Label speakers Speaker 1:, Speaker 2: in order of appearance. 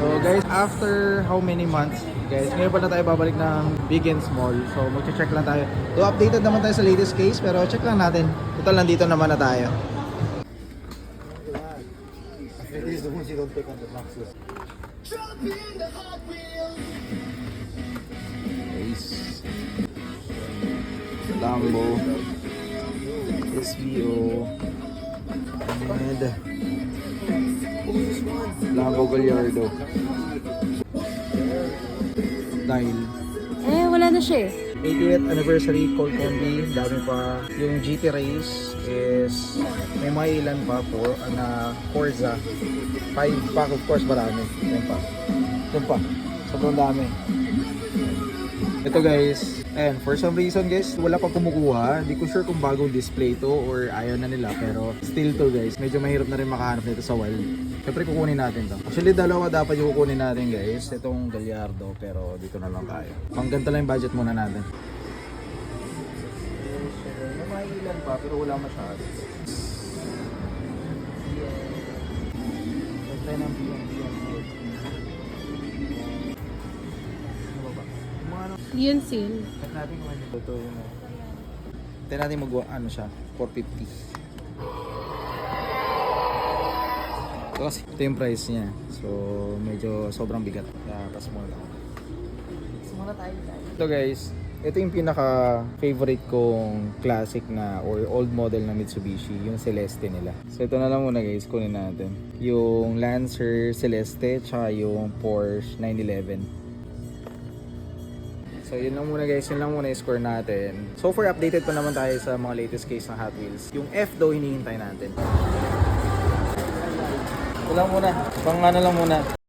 Speaker 1: So guys, after how many months, guys, ngayon pala tayo babalik ng Big and Small. So mag-check lang tayo. So updated naman tayo sa latest case, pero check lang natin. Total, nandito naman na tayo. It is the ones you don't take on the boxes. Ace, Lambo, SVO, and Lambo Gallardo. Dahil
Speaker 2: wala na siya eh.
Speaker 1: 80th anniversary Colt Combi, dami pa. Yung GT Race is may mga ilan pa po na Forza 5 pack, of course marami. Yan pa, sobrang dami. Ito guys, and for some reason guys, wala pa kumukuha. Hindi ko sure kung bagong display to or ayaw na nila, pero still to guys, medyo mahirap na rin makahanap nito sa wild. Siyempre kukunin natin to. Actually dalawa dapat yung kukunin natin guys, itong Gallardo, pero dito na lang tayo. Pang ganito lang yung budget muna natin. May ilan pa pero wala masyado. Tayo ng
Speaker 2: Yun sin.
Speaker 1: Tignan natin kung ano ito yung tignan natin ano siya, 450. Ito kasi, ito yung price niya. So, medyo sobrang bigat. Kaya, pas mo lang.
Speaker 2: Sumula tayo guys.
Speaker 1: Ito guys, ito yung pinaka favorite kong classic na or old model na Mitsubishi, yung Celeste nila. So, ito na lang muna guys, kunin natin. Yung Lancer Celeste, tsaka yung Porsche 911. So yun lang muna guys, yun lang muna yung score natin. So far updated pa naman tayo sa mga latest case ng Hot Wheels. Yung F daw hinihintay natin. Ito lang muna, pang ano lang muna.